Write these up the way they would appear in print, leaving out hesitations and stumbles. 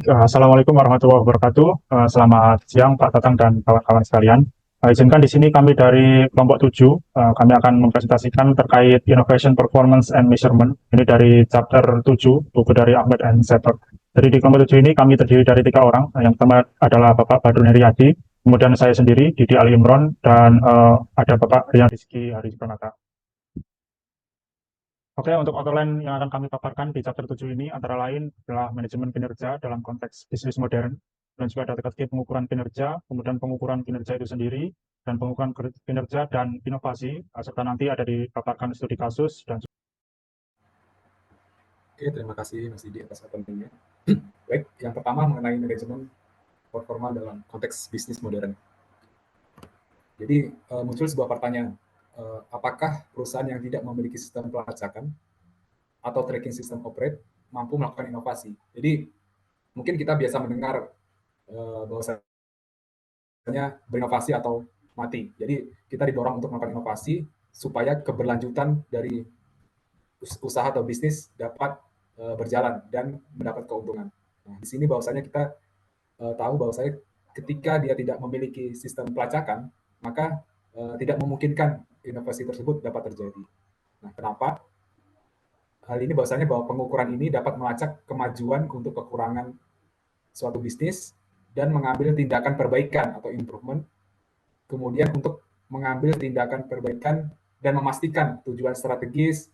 Assalamualaikum warahmatullahi wabarakatuh. Selamat siang Pak Tatang dan kawan-kawan sekalian. Izinkan di sini kami dari kelompok 7, kami akan mempresentasikan terkait Innovation Performance and Measurement. Ini dari chapter 7, buku dari Ahmed and Seper. Jadi di kelompok 7 ini kami terdiri dari 3 orang. Yang pertama adalah Bapak Badrun Heriadi, kemudian saya sendiri, Didi Ali Imron, dan ada Bapak Rian Rizky Haris Pranata. Oke, untuk outline yang akan kami paparkan di chapter 7 ini antara lain adalah manajemen kinerja dalam konteks bisnis modern, dan juga ada terkait pengukuran kinerja, kemudian pengukuran kinerja itu sendiri, dan pengukuran kinerja dan inovasi, serta nanti ada dipaparkan studi kasus dan Oke, terima kasih Mas Didi atas openingnya. Baik, yang pertama mengenai manajemen performa dalam konteks bisnis modern. Jadi muncul sebuah pertanyaan, apakah perusahaan yang tidak memiliki sistem pelacakan atau tracking sistem operate mampu melakukan inovasi? Jadi mungkin kita biasa mendengar bahwasanya berinovasi atau mati. Jadi kita didorong untuk melakukan inovasi supaya keberlanjutan dari usaha atau bisnis dapat berjalan dan mendapat keuntungan. Nah, di sini bahwasanya kita tahu bahwasanya ketika dia tidak memiliki sistem pelacakan, maka tidak memungkinkan inovasi tersebut dapat terjadi. Nah, kenapa? Hal ini bahwasanya bahwa pengukuran ini dapat melacak kemajuan untuk kekurangan suatu bisnis dan mengambil tindakan perbaikan atau improvement, kemudian untuk mengambil tindakan perbaikan dan memastikan tujuan strategis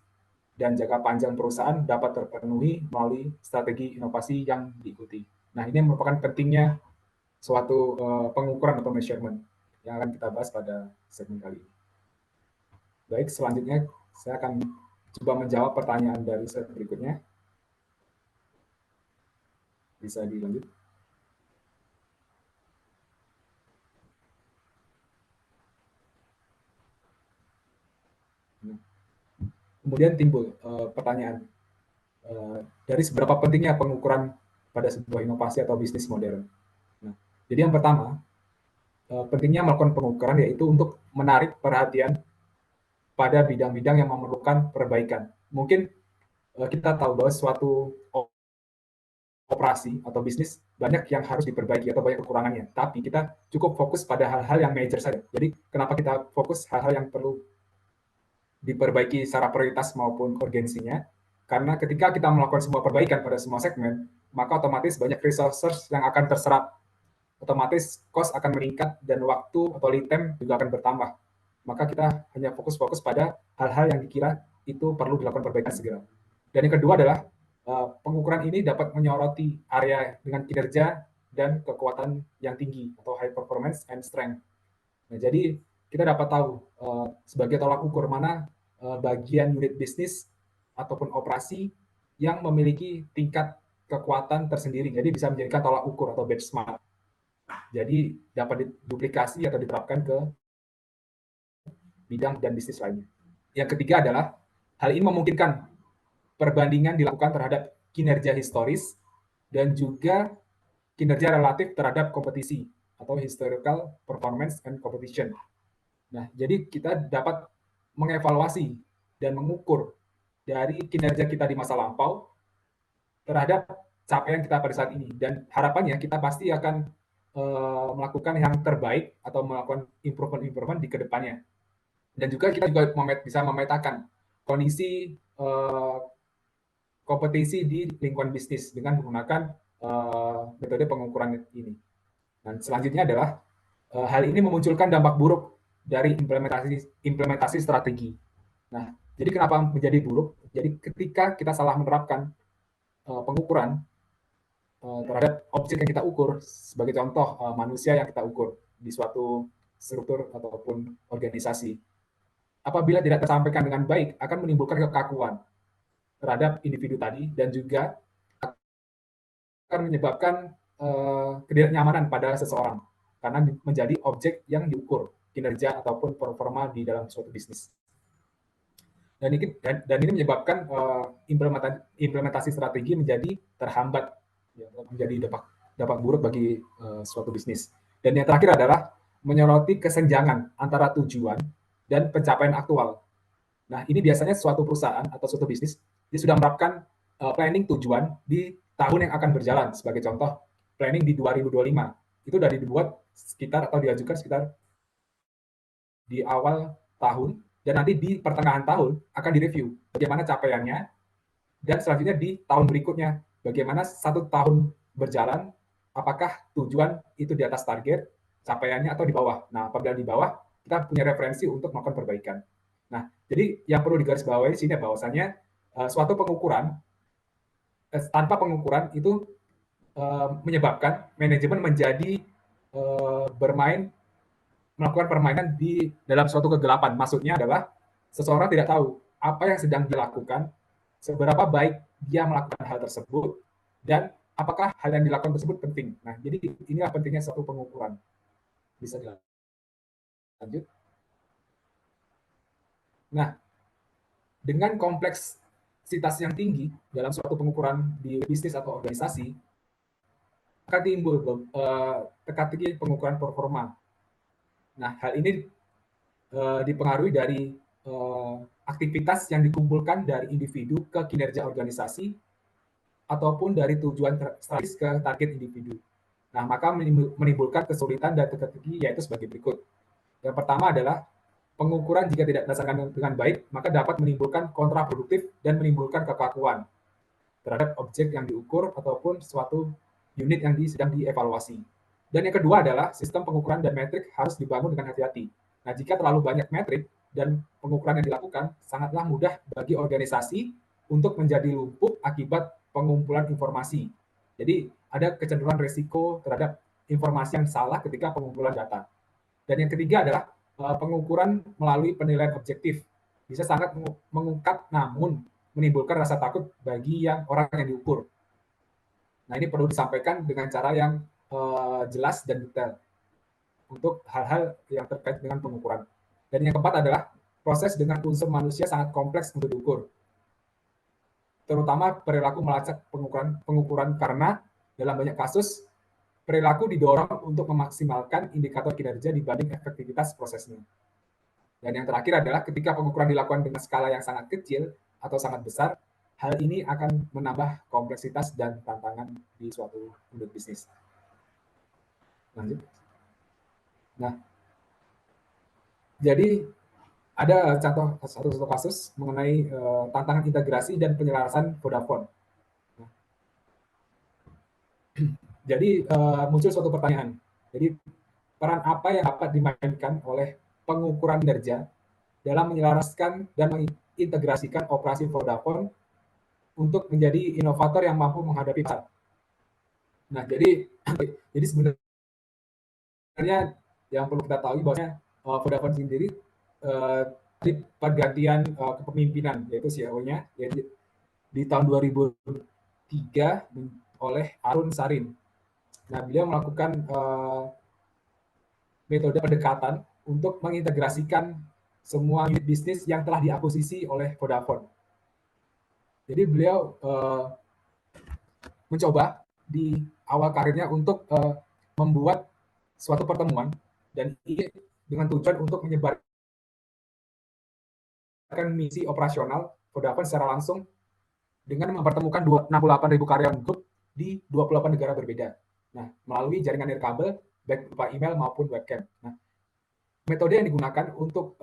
dan jangka panjang perusahaan dapat terpenuhi melalui strategi inovasi yang diikuti. Nah, ini merupakan pentingnya suatu pengukuran atau measurement yang akan kita bahas pada segmen kali ini. Baik, selanjutnya saya akan coba menjawab pertanyaan dari slide berikutnya. Bisa dilanjut. Kemudian timbul pertanyaan, dari seberapa pentingnya pengukuran pada sebuah inovasi atau bisnis modern. Nah, jadi yang pertama, pentingnya melakukan pengukuran yaitu untuk menarik perhatian pada bidang-bidang yang memerlukan perbaikan. Mungkin kita tahu bahwa suatu operasi atau bisnis banyak yang harus diperbaiki atau banyak kekurangannya, tapi kita cukup fokus pada hal-hal yang major saja. Jadi kenapa kita fokus hal-hal yang perlu diperbaiki secara prioritas maupun urgensinya? Karena ketika kita melakukan semua perbaikan pada semua segmen, maka otomatis banyak resources yang akan terserap, otomatis cost akan meningkat dan waktu atau lead time juga akan bertambah. Maka kita hanya fokus-fokus pada hal-hal yang dikira itu perlu dilakukan perbaikan segera. Dan yang kedua adalah pengukuran ini dapat menyoroti area dengan kinerja dan kekuatan yang tinggi atau high performance and strength. Nah, jadi kita dapat tahu sebagai tolak ukur mana bagian unit bisnis ataupun operasi yang memiliki tingkat kekuatan tersendiri. Jadi bisa menjadikan tolak ukur atau benchmark. Jadi dapat diduplikasi atau diterapkan ke bidang dan bisnis lainnya. Yang ketiga adalah hal ini memungkinkan perbandingan dilakukan terhadap kinerja historis dan juga kinerja relatif terhadap kompetisi atau historical performance and competition. Nah, jadi kita dapat mengevaluasi dan mengukur dari kinerja kita di masa lampau terhadap capaian kita pada saat ini. Dan harapannya kita pasti akan melakukan yang terbaik atau melakukan improvement di kedepannya. Dan juga kita juga bisa memetakan kondisi kompetisi di lingkungan bisnis dengan menggunakan metode pengukuran ini. Dan selanjutnya adalah hal ini memunculkan dampak buruk dari implementasi strategi. Nah, jadi kenapa menjadi buruk? Jadi ketika kita salah menerapkan pengukuran terhadap objek yang kita ukur, sebagai contoh manusia yang kita ukur di suatu struktur ataupun organisasi, apabila tidak tersampaikan dengan baik akan menimbulkan kekakuan terhadap individu tadi dan juga akan menyebabkan ketidaknyamanan pada seseorang karena menjadi objek yang diukur kinerja ataupun performa di dalam suatu bisnis. Dan ini menyebabkan implementasi strategi menjadi terhambat, ya, menjadi dampak buruk bagi suatu bisnis. Dan yang terakhir adalah menyoroti kesenjangan antara tujuan dan pencapaian aktual. Nah, ini biasanya suatu perusahaan atau suatu bisnis dia sudah menerapkan planning tujuan di tahun yang akan berjalan. Sebagai contoh, planning di 2025 itu sudah dibuat sekitar atau diajukan sekitar di awal tahun, dan nanti di pertengahan tahun akan direview bagaimana capaiannya, dan selanjutnya di tahun berikutnya bagaimana 1 tahun berjalan, apakah tujuan itu di atas target capaiannya atau di bawah. Nah, apabila di bawah, kita punya referensi untuk melakukan perbaikan. Nah, jadi yang perlu digarisbawahi di sini bahwasanya suatu pengukuran tanpa pengukuran itu menyebabkan manajemen menjadi bermain melakukan permainan di dalam suatu kegelapan. Maksudnya adalah seseorang tidak tahu apa yang sedang dilakukan, seberapa baik dia melakukan hal tersebut, dan apakah hal yang dilakukan tersebut penting. Nah, jadi inilah pentingnya suatu pengukuran. Bisa dilanjut. Nah, dengan kompleksitas yang tinggi dalam suatu pengukuran di bisnis atau organisasi, akan timbul teka-teki pengukuran performa. Nah, hal ini dipengaruhi dari aktivitas yang dikumpulkan dari individu ke kinerja organisasi ataupun dari tujuan strategis ke target individu. Nah, maka menimbulkan kesulitan dan teka-teki yaitu sebagai berikut. Yang pertama adalah pengukuran jika tidak dilaksanakan dengan baik, maka dapat menimbulkan kontraproduktif dan menimbulkan kekakuan terhadap objek yang diukur ataupun suatu unit yang sedang dievaluasi. Dan yang kedua adalah sistem pengukuran dan metrik harus dibangun dengan hati-hati. Nah, jika terlalu banyak metrik dan pengukuran yang dilakukan, sangatlah mudah bagi organisasi untuk menjadi lumpuh akibat pengumpulan informasi. Jadi, ada kecenderungan resiko terhadap informasi yang salah ketika pengumpulan data. Dan yang ketiga adalah pengukuran melalui penilaian objektif. Bisa sangat mengungkap namun menimbulkan rasa takut bagi orang yang diukur. Nah, ini perlu disampaikan dengan cara yang jelas dan detail untuk hal-hal yang terkait dengan pengukuran. Dan yang keempat adalah proses dengan unsur manusia sangat kompleks untuk diukur. Terutama perilaku melacak pengukuran karena dalam banyak kasus perilaku didorong untuk memaksimalkan indikator kinerja dibanding efektivitas prosesnya. Dan yang terakhir adalah ketika pengukuran dilakukan dengan skala yang sangat kecil atau sangat besar, hal ini akan menambah kompleksitas dan tantangan di suatu unit bisnis. Lanjut. Nah, jadi ada satu kasus mengenai tantangan integrasi dan penyelarasan Vodafone. Nah, jadi muncul suatu pertanyaan. Jadi peran apa yang dapat dimainkan oleh pengukuran kinerja dalam menyelaraskan dan mengintegrasikan operasi Vodafone untuk menjadi inovator yang mampu menghadapi pasar. Nah, jadi sebenarnya yang perlu kita tahu bahwasanya Vodafone sendiri di pergantian kepemimpinan yaitu CEO-nya yaitu di tahun 2003 oleh Arun Sarin. Nah, beliau melakukan metode pendekatan untuk mengintegrasikan semua unit bisnis yang telah diakuisisi oleh Vodafone. Jadi beliau mencoba di awal karirnya untuk membuat suatu pertemuan dan ini dengan tujuan untuk menyebarkan misi operasional Vodafone secara langsung dengan mempertemukan 68.000 karyawan grup di 28 negara berbeda. Nah, melalui jaringan nirkabel, baik berupa email maupun webcam. Nah, metode yang digunakan untuk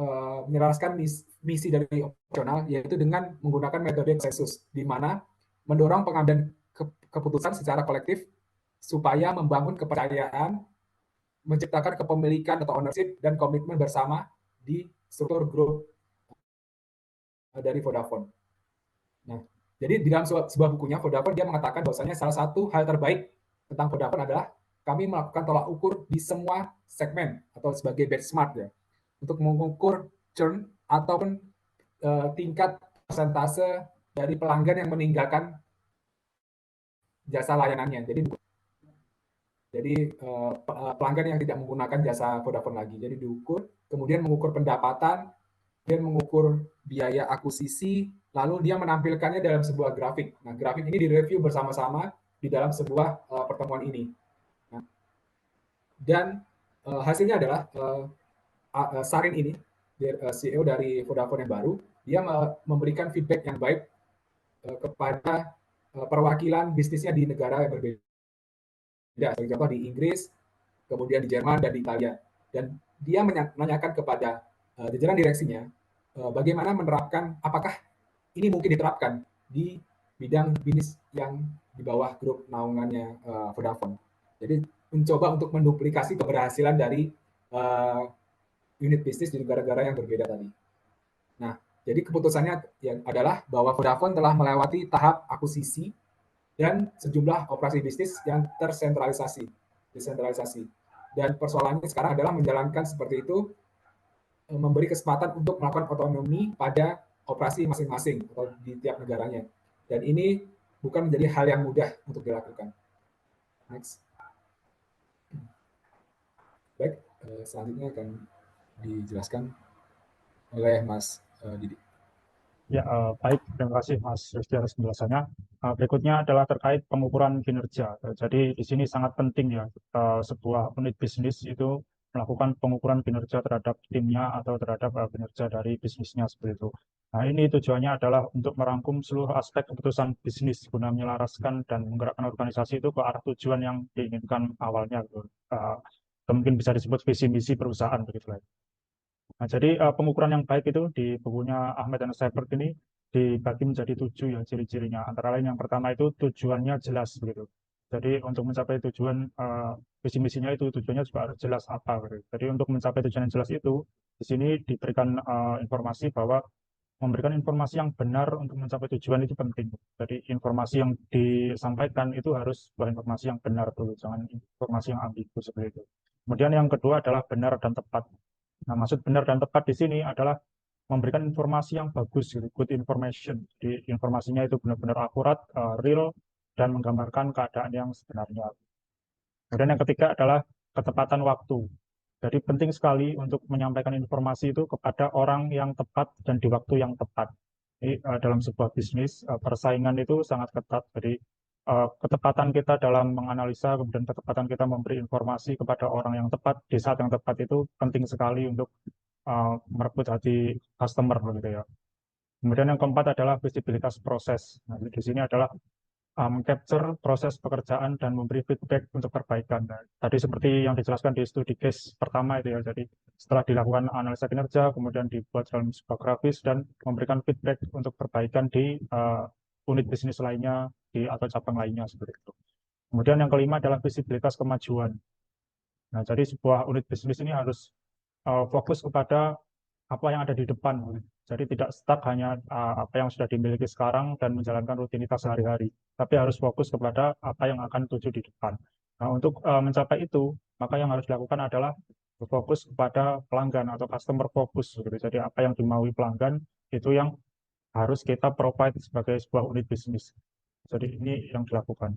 menyelaraskan misi dari operasional yaitu dengan menggunakan metode konsensus, di mana mendorong pengambilan keputusan secara kolektif supaya membangun kepercayaan, menciptakan kepemilikan atau ownership dan komitmen bersama di struktur grup dari Vodafone. Nah, jadi di dalam sebuah bukunya Vodafone dia mengatakan bahwasanya salah satu hal terbaik tentang Vodafone adalah kami melakukan tolak ukur di semua segmen atau sebagai benchmark ya untuk mengukur churn ataupun tingkat persentase dari pelanggan yang meninggalkan jasa layanannya. Jadi pelanggan yang tidak menggunakan jasa Vodafone lagi. Jadi diukur, kemudian mengukur pendapatan, kemudian mengukur biaya akuisisi, lalu dia menampilkannya dalam sebuah grafik. Nah, grafik ini direview bersama-sama di dalam sebuah pertemuan ini. Nah, dan hasilnya adalah Sarin ini, CEO dari Vodafone yang baru, dia memberikan feedback yang baik kepada perwakilan bisnisnya di negara yang berbeda. Sebagai contoh di Inggris, kemudian di Jerman dan di Italia. Dan dia menanyakan kepada jajaran direksinya bagaimana menerapkan, apakah ini mungkin diterapkan di bidang bisnis yang di bawah grup naungannya Vodafone. Jadi mencoba untuk menduplikasi keberhasilan dari unit bisnis di negara-negara yang berbeda tadi. Nah, jadi keputusannya adalah bahwa Vodafone telah melewati tahap akuisisi dan sejumlah operasi bisnis yang tersentralisasi, desentralisasi. Dan persoalannya sekarang adalah menjalankan seperti itu, memberi kesempatan untuk melakukan otonomi pada operasi masing-masing atau di tiap negaranya. Dan ini bukan menjadi hal yang mudah untuk dilakukan. Next. Baik, selanjutnya akan dijelaskan oleh Mas Didi. Ya, baik. Terima kasih Mas Rizky atas penjelasannya. Berikutnya adalah terkait pengukuran kinerja. Jadi di sini sangat penting ya, sebuah unit bisnis itu melakukan pengukuran kinerja terhadap timnya atau terhadap kinerja dari bisnisnya seperti itu. Nah, ini tujuannya adalah untuk merangkum seluruh aspek keputusan bisnis guna menyelaraskan dan menggerakkan organisasi itu ke arah tujuan yang diinginkan awalnya, gitu. Atau mungkin bisa disebut visi misi perusahaan begitu lah. Nah, jadi pengukuran yang baik itu di bukunya Ahmed dan Seifert ini dibagi menjadi 7 ya ciri-cirinya. Antara lain yang pertama itu tujuannya jelas begitu. Jadi untuk mencapai tujuan visi misinya itu tujuannya juga harus jelas apa gitu. Jadi untuk mencapai tujuan yang jelas itu di sini diberikan informasi bahwa memberikan informasi yang benar untuk mencapai tujuan itu penting. Jadi informasi yang disampaikan itu harus sebuah informasi yang benar dulu, jangan informasi yang ambigu seperti itu. Kemudian yang kedua adalah benar dan tepat. Nah, maksud benar dan tepat di sini adalah memberikan informasi yang bagus, gitu, good information. Jadi informasinya itu benar-benar akurat, real, dan menggambarkan keadaan yang sebenarnya. Kemudian yang ketiga adalah ketepatan waktu. Jadi penting sekali untuk menyampaikan informasi itu kepada orang yang tepat dan di waktu yang tepat. Jadi, dalam sebuah bisnis, persaingan itu sangat ketat. Jadi ketepatan kita dalam menganalisa, kemudian ketepatan kita memberi informasi kepada orang yang tepat di saat yang tepat itu penting sekali untuk merebut hati customer begitu ya. Kemudian yang keempat adalah visibilitas proses. Nah, di sini adalah capture proses pekerjaan dan memberi feedback untuk perbaikan. Nah, tadi seperti yang dijelaskan di studi case pertama itu ya, jadi setelah dilakukan analisa kinerja, kemudian dibuat dalam sebuah grafis dan memberikan feedback untuk perbaikan di unit bisnis lainnya atau cabang lainnya seperti itu. Kemudian yang kelima adalah visibilitas kemajuan. Nah, jadi sebuah unit bisnis ini harus fokus kepada apa yang ada di depan. Jadi tidak stuck hanya apa yang sudah dimiliki sekarang dan menjalankan rutinitas sehari-hari, tapi harus fokus kepada apa yang akan tuju di depan. Nah, untuk mencapai itu, maka yang harus dilakukan adalah berfokus kepada pelanggan atau customer focus. Gitu. Jadi apa yang dimaui pelanggan itu yang harus kita provide sebagai sebuah unit bisnis. Jadi ini yang dilakukan.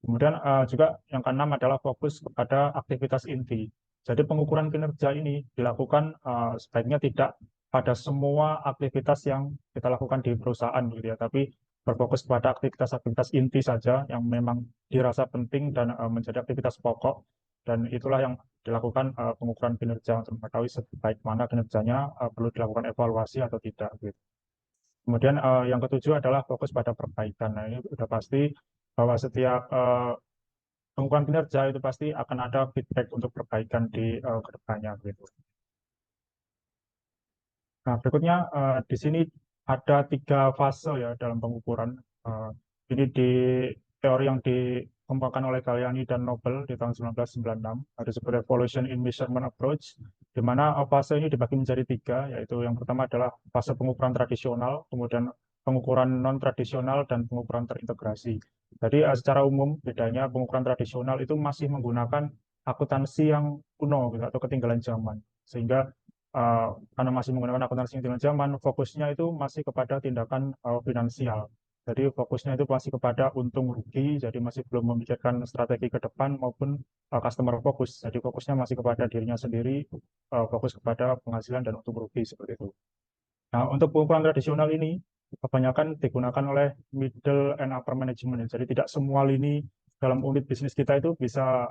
Kemudian juga yang keenam adalah fokus kepada aktivitas inti. Jadi pengukuran kinerja ini dilakukan sebaiknya tidak pada semua aktivitas yang kita lakukan di perusahaan, gitu ya, tapi berfokus pada aktivitas-aktivitas inti saja yang memang dirasa penting dan menjadi aktivitas pokok. Dan itulah yang dilakukan pengukuran kinerja untuk mengetahui sebaik mana kinerjanya perlu dilakukan evaluasi atau tidak. Gitu. Kemudian yang ketujuh adalah fokus pada perbaikan. Nah, ini sudah pasti bahwa setiap pengukuran kinerja itu pasti akan ada feedback untuk perbaikan di kedepannya gitu. Nah, berikutnya di sini ada 3 fase ya dalam pengukuran. Eh, ini di teori yang dikembangkan oleh Galliani dan Nobel di tahun 1996, ada disebut Evolution in Measurement Approach, di mana fase ini dibagi menjadi 3, yaitu yang pertama adalah fase pengukuran tradisional, kemudian pengukuran non-tradisional, dan pengukuran terintegrasi. Jadi secara umum bedanya pengukuran tradisional itu masih menggunakan akuntansi yang kuno gitu, atau ketinggalan zaman, sehingga karena masih menggunakan akuntansi yang ketinggalan zaman, fokusnya itu masih kepada tindakan finansial. Jadi fokusnya itu masih kepada untung rugi, jadi masih belum memikirkan strategi ke depan maupun customer fokus. Jadi fokusnya masih kepada dirinya sendiri, fokus kepada penghasilan dan untung rugi seperti itu. Nah, untuk pengukuran tradisional ini kebanyakan digunakan oleh middle and upper management. Jadi tidak semua lini dalam unit bisnis kita itu bisa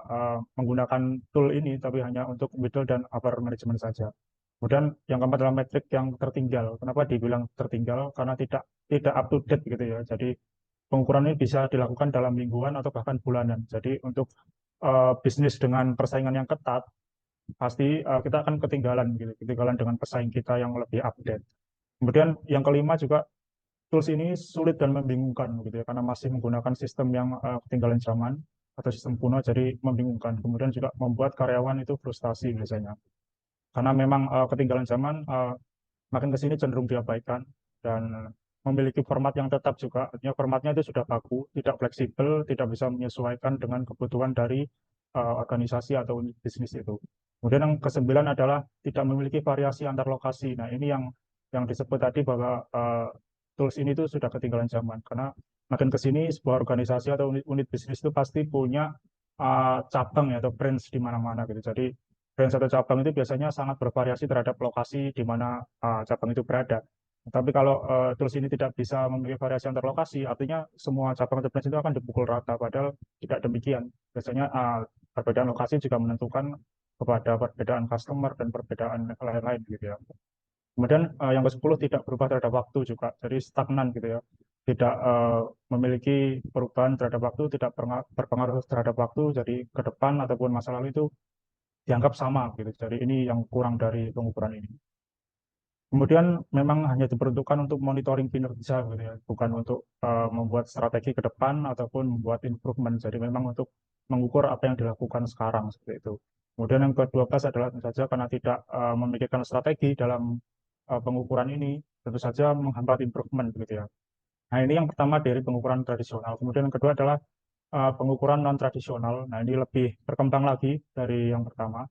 menggunakan tool ini, tapi hanya untuk middle dan upper management saja. Kemudian yang keempat adalah metrik yang tertinggal. Kenapa dibilang tertinggal? Karena tidak up to date gitu ya. Jadi pengukuran ini bisa dilakukan dalam mingguan atau bahkan bulanan. Jadi untuk bisnis dengan persaingan yang ketat, pasti kita akan ketinggalan gitu, ketinggalan dengan pesaing kita yang lebih update. Kemudian yang kelima juga tools ini sulit dan membingungkan gitu ya, karena masih menggunakan sistem yang ketinggalan zaman atau sistem kuno, jadi membingungkan. Kemudian juga membuat karyawan itu frustasi biasanya, karena memang ketinggalan zaman, makin ke sini cenderung diabaikan dan memiliki format yang tetap juga. Artinya formatnya itu sudah baku, tidak fleksibel, tidak bisa menyesuaikan dengan kebutuhan dari organisasi atau unit bisnis itu. Kemudian yang kesembilan adalah tidak memiliki variasi antar lokasi. Nah, ini yang disebut tadi bahwa tools ini tuh sudah ketinggalan zaman, karena makin ke sini sebuah organisasi atau unit bisnis itu pasti punya cabang ya atau branch di mana-mana gitu. Jadi branch atau cabang itu biasanya sangat bervariasi terhadap lokasi di mana cabang itu berada. Tapi kalau tools ini tidak bisa memiliki variasi antar lokasi, artinya semua cabang atau branch itu akan dipukul rata, padahal tidak demikian. Biasanya perbedaan lokasi juga menentukan kepada perbedaan customer dan perbedaan lain-lain gitu ya. Kemudian yang ke-10 tidak berubah terhadap waktu juga, jadi stagnan gitu ya. Tidak memiliki perubahan terhadap waktu, tidak berpengaruh terhadap waktu, jadi ke depan ataupun masa lalu itu dianggap sama gitu. Jadi ini yang kurang dari pengukuran ini. Kemudian memang hanya diperuntukkan untuk monitoring kinerja gitu ya, bukan untuk membuat strategi ke depan ataupun membuat improvement. Jadi memang untuk mengukur apa yang dilakukan sekarang seperti itu. Kemudian yang ke-12 adalah tentu saja karena tidak memikirkan strategi dalam pengukuran ini, tentu saja menghambat improvement begitu ya. Nah, ini yang pertama dari pengukuran tradisional. Kemudian yang kedua adalah pengukuran non tradisional. Nah, ini lebih berkembang lagi dari yang pertama.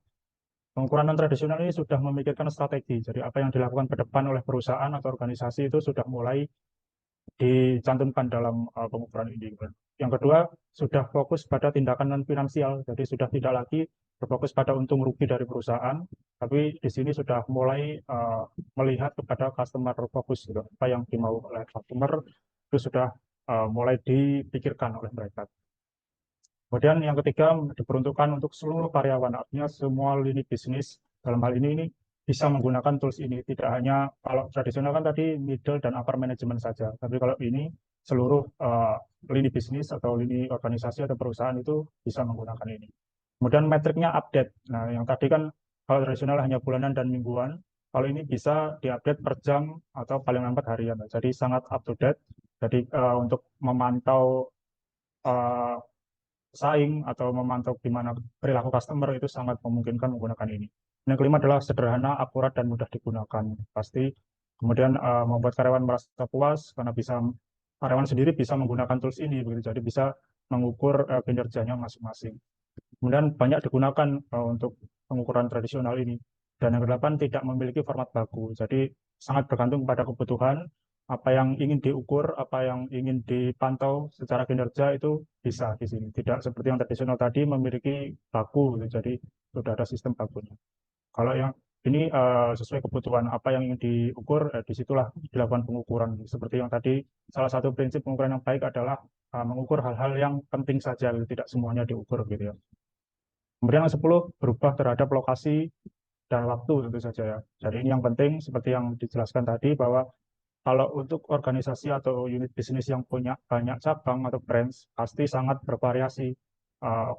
Pengukuran non-tradisional ini sudah memikirkan strategi. Jadi apa yang dilakukan ke depan oleh perusahaan atau organisasi itu sudah mulai dicantumkan dalam pengukuran ini. Yang kedua, sudah fokus pada tindakan non-finansial. Jadi sudah tidak lagi berfokus pada untung rugi dari perusahaan, tapi di sini sudah mulai melihat kepada customer fokus. Gitu. Apa yang dimau oleh customer itu sudah mulai dipikirkan oleh mereka. Kemudian yang ketiga diperuntukkan untuk seluruh karyawan, artinya semua lini bisnis dalam hal ini bisa menggunakan tools ini. Tidak hanya kalau tradisional kan tadi middle dan upper management saja, tapi kalau ini seluruh lini bisnis atau lini organisasi atau perusahaan itu bisa menggunakan ini. Kemudian metriknya update. Nah, yang tadi kan kalau tradisional hanya bulanan dan mingguan, kalau ini bisa diupdate per jam atau paling lambat harian. Jadi sangat up to date. Jadi untuk memantau eh, saing atau memantau gimana perilaku customer itu sangat memungkinkan menggunakan ini. Yang kelima adalah sederhana, akurat, dan mudah digunakan. Pasti kemudian membuat karyawan merasa puas karena karyawan sendiri bisa menggunakan tools ini, begitu. Jadi bisa mengukur kinerjanya masing-masing. Kemudian banyak digunakan untuk pengukuran tradisional ini. Dan yang kedelapan tidak memiliki format baku. Jadi sangat bergantung pada kebutuhan, apa yang ingin diukur, apa yang ingin dipantau secara kinerja itu bisa di sini. Tidak seperti yang tradisional tadi memiliki baku, gitu. Jadi sudah ada sistem bakunya. Kalau yang ini sesuai kebutuhan apa yang ingin diukur, disitulah dilakukan pengukuran. Seperti yang tadi, salah satu prinsip pengukuran yang baik adalah mengukur hal-hal yang penting saja, gitu. Tidak semuanya diukur gitu ya. Kemudian yang 10 berubah terhadap lokasi dan waktu tentu saja ya. Jadi ini yang penting seperti yang dijelaskan tadi bahwa kalau untuk organisasi atau unit bisnis yang punya banyak cabang atau branch pasti sangat bervariasi. Eh,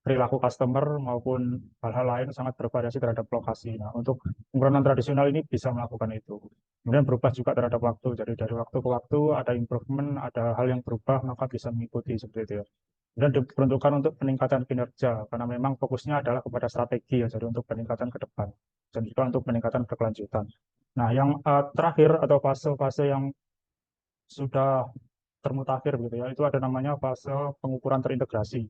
Perilaku customer maupun hal-hal lain sangat bervariasi terhadap lokasi. Nah, untuk pengukuran tradisional ini bisa melakukan itu. Kemudian berubah juga terhadap waktu. Jadi dari waktu ke waktu ada improvement, ada hal yang berubah, maka bisa mengikuti seperti itu ya. Dan diperuntukkan untuk peningkatan kinerja, karena memang fokusnya adalah kepada strategi ya, jadi untuk peningkatan ke depan, dan juga untuk peningkatan berkelanjutan. Nah, yang terakhir atau fase-fase yang sudah termutakhir gitu ya, itu ada namanya fase pengukuran terintegrasi.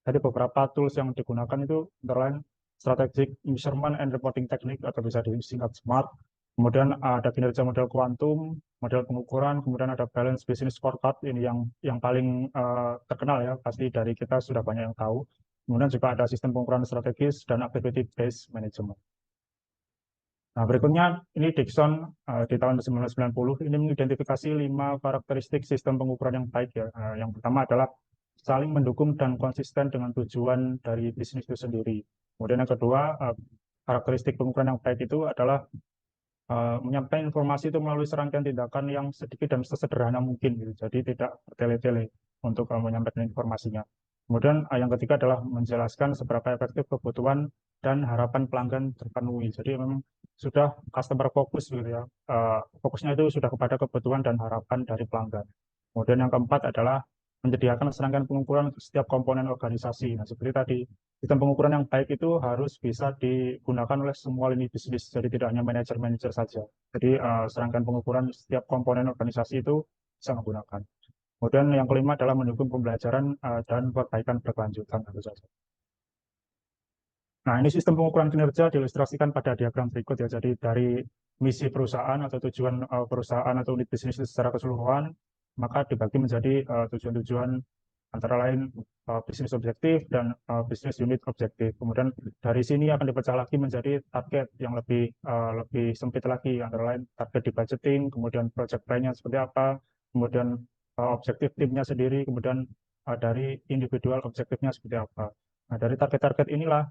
Jadi beberapa tools yang digunakan itu antara lain strategic measurement and reporting technique atau bisa disingkat SMART. Kemudian ada kinerja model kuantum, model pengukuran, kemudian ada balance business scorecard ini yang paling terkenal ya, pasti dari kita sudah banyak yang tahu. Kemudian juga ada sistem pengukuran strategis dan activity based management. Nah, berikutnya ini Dixon di tahun 1990 ini mengidentifikasi 5 karakteristik sistem pengukuran yang baik ya. Yang pertama adalah saling mendukung dan konsisten dengan tujuan dari bisnis itu sendiri. Kemudian yang kedua, karakteristik pengukuran yang baik itu adalah menyampaikan informasi itu melalui serangkaian tindakan yang sedikit dan sesederhana mungkin gitu. Jadi tidak bertele-tele untuk menyampaikan informasinya. Kemudian yang ketiga adalah menjelaskan seberapa efektif kebutuhan dan harapan pelanggan terpenuhi. Jadi memang sudah customer fokus gitu ya. Fokusnya itu sudah kepada kebutuhan dan harapan dari pelanggan. Kemudian yang keempat adalah menyediakan serangkaian pengukuran untuk setiap komponen organisasi. Nah, seperti tadi, sistem pengukuran yang baik itu harus bisa digunakan oleh semua lini bisnis, jadi tidak hanya manajer-manajer saja. Jadi serangkaian pengukuran setiap komponen organisasi itu bisa menggunakan. Kemudian yang kelima adalah mendukung pembelajaran dan perbaikan berkelanjutan tentu saja. Nah, ini sistem pengukuran kinerja diilustrasikan pada diagram berikut ya. Jadi dari misi perusahaan atau tujuan perusahaan atau unit bisnis itu secara keseluruhan, maka dibagi menjadi tujuan-tujuan antara lain bisnis objektif dan bisnis unit objektif. Kemudian dari sini akan dipecah lagi menjadi target yang lebih sempit lagi, antara lain target di budgeting, kemudian project plan-nya seperti apa, kemudian objektif timnya sendiri, kemudian dari individual objektifnya seperti apa. Nah, dari target-target inilah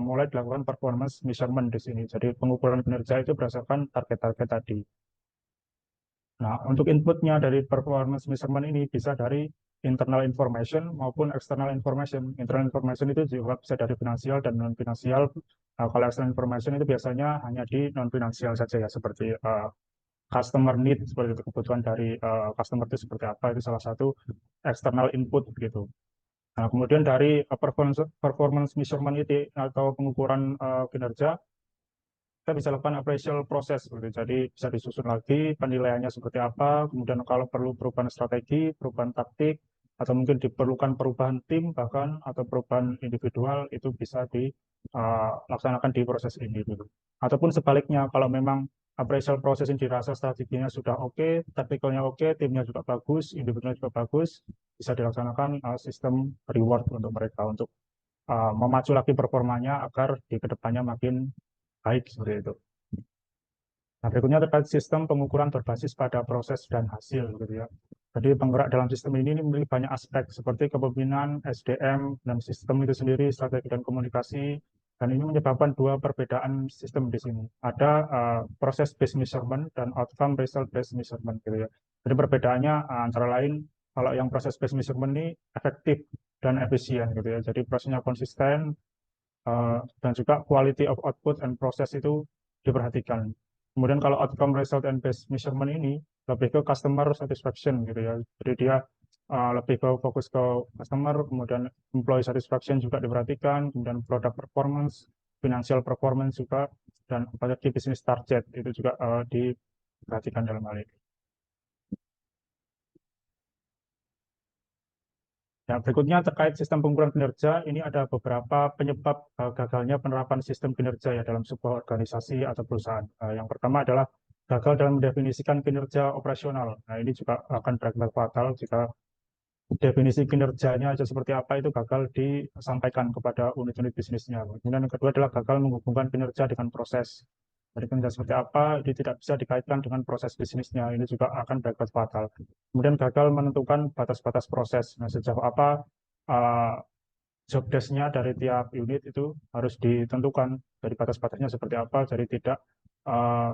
mulai dilakukan performance measurement di sini. Jadi pengukuran kinerja itu berdasarkan target-target tadi. Nah, untuk inputnya dari performance measurement ini bisa dari internal information maupun external information. Internal information itu juga bisa dari finansial dan non finansial. Kalau external information itu biasanya hanya di non finansial saja ya, seperti customer need, seperti itu kebutuhan dari customer itu seperti apa, itu salah satu external input gitu. Nah, kemudian dari performance measurement itu atau pengukuran kinerja, kita bisa lakukan appraisal proses gitu. Jadi bisa disusun lagi penilaiannya seperti apa, kemudian kalau perlu perubahan strategi, perubahan taktik, atau mungkin diperlukan perubahan tim bahkan atau perubahan individual itu bisa dilaksanakan di proses ini gitu. Ataupun sebaliknya, kalau memang appraisal proses yang dirasa strateginya sudah oke, taktikalnya oke, timnya juga bagus, individualnya juga bagus, bisa dilaksanakan sistem reward untuk mereka untuk memacu lagi performanya agar di kedepannya makin baik seperti itu. Nah, berikutnya terkait sistem pengukuran berbasis pada proses dan hasil gitu ya. Jadi penggerak dalam sistem ini memiliki banyak aspek seperti kepemimpinan, SDM, dan sistem itu sendiri, strategi dan komunikasi. Dan ini menyebabkan dua perbedaan sistem di sini. Ada proses based measurement dan outcome result based measurement gitu ya. Jadi perbedaannya antara lain kalau yang proses based measurement ini efektif dan efisien gitu ya. Jadi prosesnya konsisten, dan juga quality of output and process itu diperhatikan. Kemudian kalau outcome result and based measurement ini lebih ke customer satisfaction gitu ya. Jadi dia lebih ke fokus ke customer, kemudian employee satisfaction juga diperhatikan, kemudian product performance, financial performance juga, dan apalagi business target itu juga diperhatikan dalam hal ini. Ya, berikutnya terkait sistem pengukuran kinerja, ini ada beberapa penyebab gagalnya penerapan sistem kinerja ya dalam sebuah organisasi atau perusahaan. Yang pertama adalah gagal dalam mendefinisikan kinerja operasional. Nah, ini juga akan berakibat fatal jika definisi kinerjanya aja seperti apa itu gagal disampaikan kepada unit-unit bisnisnya. Kemudian yang kedua adalah gagal menghubungkan kinerja dengan proses. Jadi kinerja seperti apa, ini tidak bisa dikaitkan dengan proses bisnisnya. Ini juga akan berakibat fatal. Kemudian gagal menentukan batas-batas proses. Nah, sejauh apa uh, job desk-nya dari tiap unit itu harus ditentukan dari batas-batasnya seperti apa, jadi uh,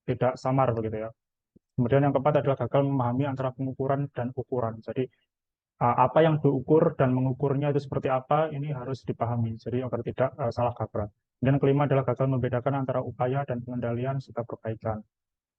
tidak samar begitu ya. Kemudian yang keempat adalah gagal memahami antara pengukuran dan ukuran. Jadi apa yang diukur dan mengukurnya itu seperti apa, ini harus dipahami, jadi agar tidak salah kaprah. Dan kelima adalah gagal membedakan antara upaya dan pengendalian serta perbaikan.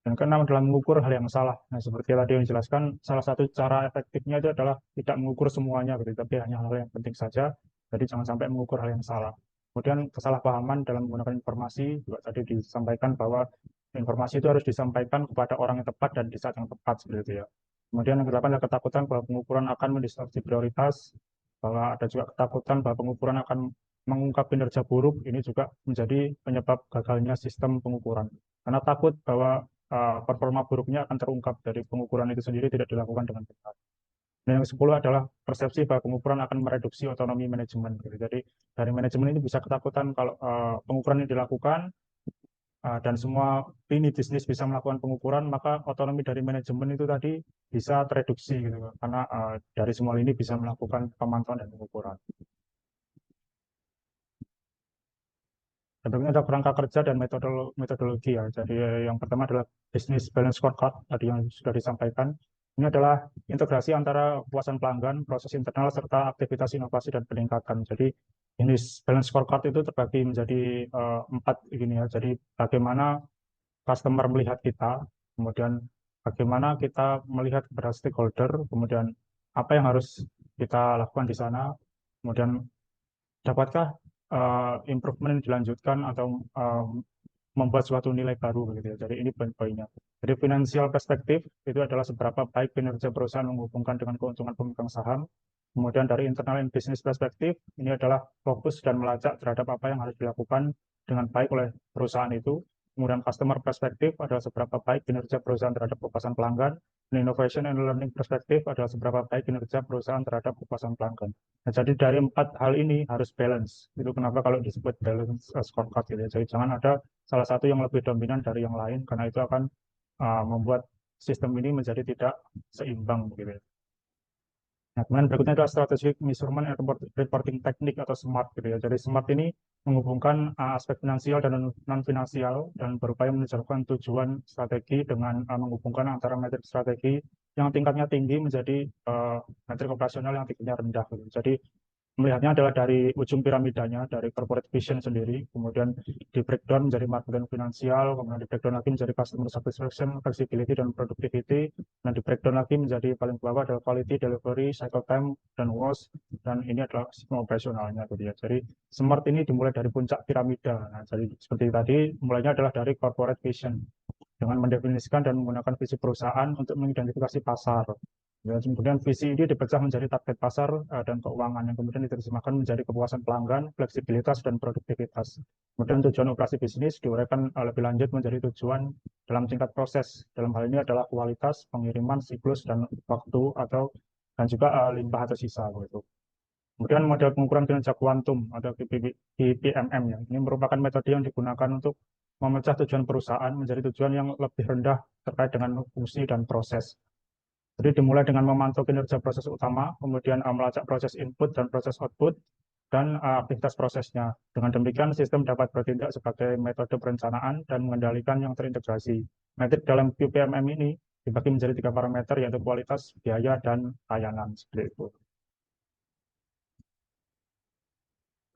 Dan keenam adalah mengukur hal yang salah. Nah, seperti tadi yang dijelaskan, salah satu cara efektifnya itu adalah tidak mengukur semuanya, gitu, tapi hanya hal yang penting saja. Jadi jangan sampai mengukur hal yang salah. Kemudian kesalahpahaman dalam menggunakan informasi, juga tadi disampaikan bahwa informasi itu harus disampaikan kepada orang yang tepat dan di saat yang tepat, seperti itu ya. Kemudian yang kedelapan adalah ketakutan bahwa pengukuran akan mendistorsi prioritas, bahwa ada juga ketakutan bahwa pengukuran akan mengungkap kinerja buruk, ini juga menjadi penyebab gagalnya sistem pengukuran. Karena takut bahwa performa buruknya akan terungkap dari pengukuran itu sendiri tidak dilakukan dengan benar. Dan yang ke-10 adalah persepsi bahwa pengukuran akan mereduksi otonomi manajemen. Gitu. Jadi dari manajemen ini bisa ketakutan kalau pengukuran ini dilakukan dan semua lini bisnis bisa melakukan pengukuran, maka otonomi dari manajemen itu tadi bisa tereduksi gitu, karena dari semua lini bisa melakukan pemantauan dan pengukuran. Dan berikutnya ada kerangka kerja dan metodologi ya. Jadi yang pertama adalah business balance scorecard tadi yang sudah disampaikan. Ini adalah integrasi antara kepuasan pelanggan, proses internal, serta aktivitas inovasi dan peningkatan. Jadi jenis balance scorecard itu terbagi menjadi empat begini ya. Jadi bagaimana customer melihat kita, kemudian bagaimana kita melihat kepada stakeholder, kemudian apa yang harus kita lakukan di sana, kemudian dapatkah improvement dilanjutkan atau membuat suatu nilai baru begitu ya. Jadi ini poin-poinnya. Jadi financial perspektif itu adalah seberapa baik kinerja perusahaan menghubungkan dengan keuntungan pemegang saham. Kemudian dari internal and business perspektif ini adalah fokus dan melacak terhadap apa yang harus dilakukan dengan baik oleh perusahaan itu. Kemudian customer perspektif adalah seberapa baik kinerja perusahaan terhadap kepuasan pelanggan. Dan innovation and learning perspektif adalah seberapa baik kinerja perusahaan terhadap kepuasan pelanggan. Nah, jadi dari empat hal ini harus balance. Itu kenapa kalau disebut balance scorecard gitu ya. Jadi jangan ada salah satu yang lebih dominan dari yang lain karena itu akan membuat sistem ini menjadi tidak seimbang gitu ya. Nah, kemudian berikutnya adalah strategic measurement and reporting technique atau SMART gitu ya. Jadi SMART ini menghubungkan aspek finansial dan non finansial dan berupaya mencapai tujuan strategi dengan menghubungkan antara metrik strategi yang tingkatnya tinggi menjadi metrik operasional yang tingkatnya rendah gitu. Jadi melihatnya adalah dari ujung piramidanya, dari corporate vision sendiri, kemudian di breakdown menjadi market dan finansial, kemudian di breakdown lagi menjadi customer satisfaction, flexibility, dan productivity, dan di breakdown lagi menjadi paling bawah adalah quality, delivery, cycle time, dan WOS, dan ini adalah sistem operasionalnya gitu ya. Jadi SMART ini dimulai dari puncak piramida. Nah, jadi seperti tadi, mulainya adalah dari corporate vision, dengan mendefinisikan dan menggunakan visi perusahaan untuk mengidentifikasi pasar. Ya, kemudian visi ini dipecah menjadi target pasar dan keuangan yang kemudian diterjemahkan menjadi kepuasan pelanggan, fleksibilitas, dan produktivitas. Kemudian tujuan operasi bisnis diuraikan lebih lanjut menjadi tujuan dalam tingkat proses. Dalam hal ini adalah kualitas, pengiriman, siklus, dan waktu atau dan juga limbah atau sisa gitu. Kemudian model pengukuran kinerja kuantum atau KPMM ya. Ini merupakan metode yang digunakan untuk memecah tujuan perusahaan menjadi tujuan yang lebih rendah terkait dengan fungsi dan proses. Jadi dimulai dengan memantau kinerja proses utama, kemudian melacak proses input dan proses output, dan aktivitas prosesnya. Dengan demikian, sistem dapat bertindak sebagai metode perencanaan dan mengendalikan yang terintegrasi. Metrik dalam QPMM ini dibagi menjadi tiga parameter, yaitu kualitas, biaya, dan layanan. Seperti itu.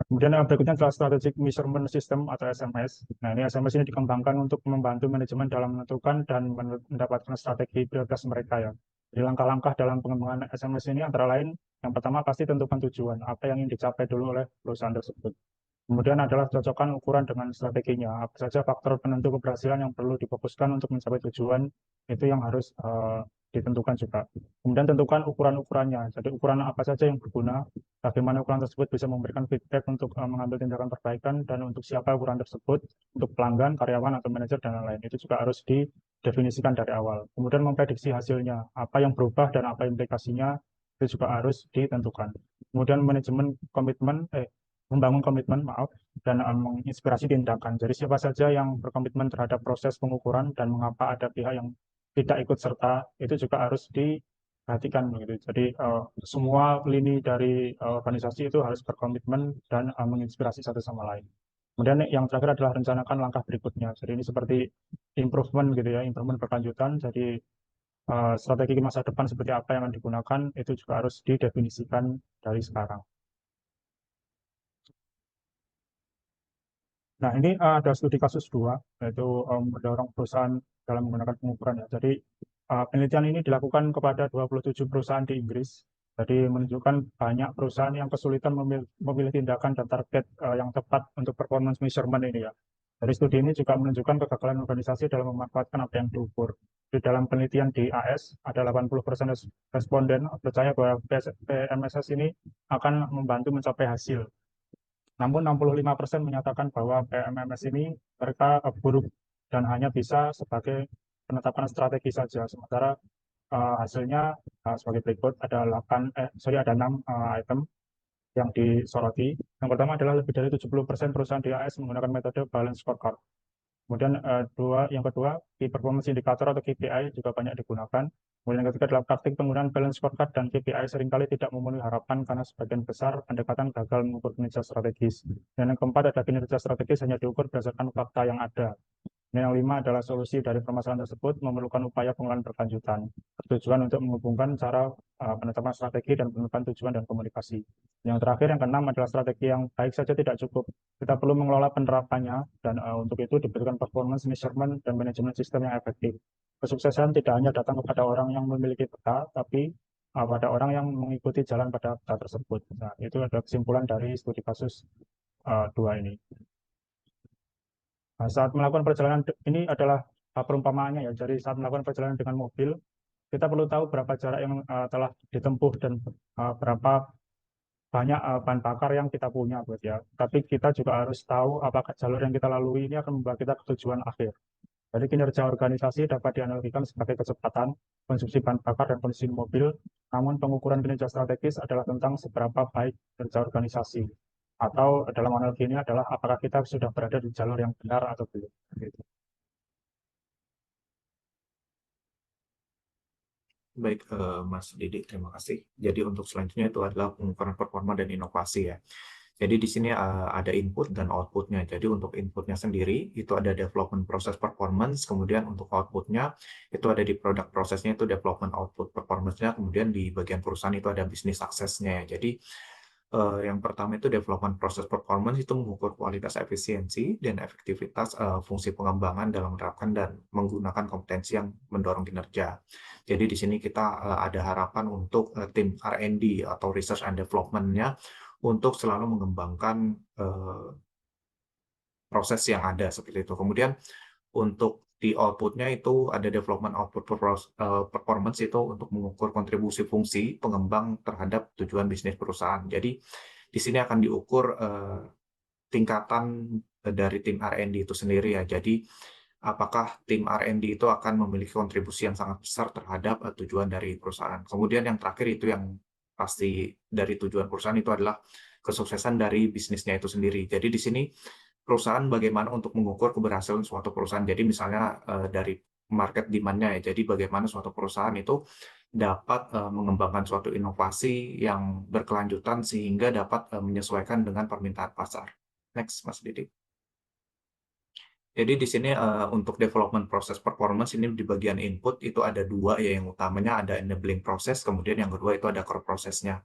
Kemudian yang berikutnya adalah Strategic Measurement System atau SMS. Nah, ini SMS ini dikembangkan untuk membantu manajemen dalam menentukan dan mendapatkan strategi prioritas mereka ya. Jadi langkah-langkah dalam pengembangan SMS ini antara lain, yang pertama pasti tentukan tujuan, apa yang ingin dicapai dulu oleh perusahaan tersebut. Kemudian adalah cocokkan ukuran dengan strateginya. Apa saja faktor penentu keberhasilan yang perlu difokuskan untuk mencapai tujuan, itu yang harus ditentukan juga. Kemudian tentukan ukuran-ukurannya. Jadi ukuran apa saja yang berguna, bagaimana ukuran tersebut bisa memberikan feedback untuk mengambil tindakan perbaikan, dan untuk siapa ukuran tersebut, untuk pelanggan, karyawan, atau manajer, dan lain-lain. Itu juga harus didefinisikan dari awal. Kemudian memprediksi hasilnya, apa yang berubah dan apa implikasinya, itu juga harus ditentukan. Kemudian manajemen komitmen, membangun komitmen, maaf, dan menginspirasi tindakan. Jadi siapa saja yang berkomitmen terhadap proses pengukuran dan mengapa ada pihak yang tidak ikut serta, itu juga harus diperhatikan begitu. Jadi semua lini dari organisasi itu harus berkomitmen dan menginspirasi satu sama lain. Kemudian yang terakhir adalah rencanakan langkah berikutnya. Jadi ini seperti improvement gitu ya, improvement berkelanjutan. Jadi strategi masa depan seperti apa yang akan digunakan itu juga harus didefinisikan dari sekarang. Nah, ini ada studi kasus dua, yaitu mendorong perusahaan dalam menggunakan pengukuran ya. Jadi, penelitian ini dilakukan kepada 27 perusahaan di Inggris. Jadi, menunjukkan banyak perusahaan yang kesulitan memilih tindakan dan target yang tepat untuk performance measurement ini ya. Dari studi ini juga menunjukkan kegagalan organisasi dalam memanfaatkan apa yang diukur. Di dalam penelitian di AS, ada 80% responden percaya bahwa PMSS ini akan membantu mencapai hasil. Namun 65% menyatakan bahwa PMMS ini mereka buruk dan hanya bisa sebagai penetapan strategi saja. Sementara hasilnya sebagai berikut ada 6 item yang disoroti. Yang pertama adalah lebih dari 70% perusahaan di AS menggunakan metode balance scorecard. Kemudian yang kedua, key performance indicator atau KPI juga banyak digunakan. Kemudian yang ketiga adalah praktik penggunaan balance scorecard dan KPI seringkali tidak memenuhi harapan karena sebagian besar pendekatan gagal mengukur kinerja strategis. Dan yang keempat adalah kinerja strategis hanya diukur berdasarkan fakta yang ada. Dan yang lima adalah solusi dari permasalahan tersebut memerlukan upaya pengelolaan berkelanjutan, bertujuan untuk menghubungkan cara penetapan strategi dan penentuan tujuan dan komunikasi. Yang terakhir, yang keenam adalah strategi yang baik saja tidak cukup. Kita perlu mengelola penerapannya dan untuk itu dibutuhkan performance measurement dan manajemen sistem yang efektif. Kesuksesan tidak hanya datang kepada orang yang memiliki peta, tapi pada orang yang mengikuti jalan pada peta tersebut. Nah, itu adalah kesimpulan dari studi kasus dua ini. Nah, saat melakukan perjalanan ini adalah perumpamaannya ya. Jadi saat melakukan perjalanan dengan mobil, kita perlu tahu berapa jarak yang telah ditempuh dan berapa banyak bahan bakar yang kita punya, buat ya. Tapi kita juga harus tahu apakah jalur yang kita lalui ini akan membawa kita ke tujuan akhir. Jadi kinerja organisasi dapat dianalogikan sebagai kecepatan, konsumsi bahan bakar, dan kondisi mobil. Namun pengukuran kinerja strategis adalah tentang seberapa baik kinerja organisasi. Atau dalam analogi ini adalah apakah kita sudah berada di jalur yang benar atau belum. Gitu. Baik, Mas Didi, terima kasih. Jadi untuk selanjutnya itu adalah pengukuran performa dan inovasi ya. Jadi di sini ada input dan outputnya. Jadi untuk inputnya sendiri itu ada development proses performance, kemudian untuk outputnya itu ada di product prosesnya itu development output performance-nya, kemudian di bagian perusahaan itu ada bisnis success-nya ya. Jadi yang pertama itu development proses performance itu mengukur kualitas efisiensi dan efektivitas fungsi pengembangan dalam menerapkan dan menggunakan kompetensi yang mendorong kinerja. Jadi di sini kita ada harapan untuk tim R&D atau research and development-nya untuk selalu mengembangkan proses yang ada seperti itu. Kemudian untuk di outputnya itu ada development output performance itu untuk mengukur kontribusi fungsi pengembang terhadap tujuan bisnis perusahaan. Jadi di sini akan diukur tingkatan dari tim R&D itu sendiri ya. Jadi apakah tim R&D itu akan memiliki kontribusi yang sangat besar terhadap tujuan dari perusahaan. Kemudian yang terakhir itu yang pasti dari tujuan perusahaan itu adalah kesuksesan dari bisnisnya itu sendiri. Jadi di sini perusahaan bagaimana untuk mengukur keberhasilan suatu perusahaan. Jadi misalnya dari market demand-nya ya. Jadi bagaimana suatu perusahaan itu dapat mengembangkan suatu inovasi yang berkelanjutan sehingga dapat menyesuaikan dengan permintaan pasar. Next, Mas Didi. Jadi di sini untuk development proses performance ini di bagian input itu ada dua ya, yang utamanya ada enabling proses, kemudian yang kedua itu ada core prosesnya.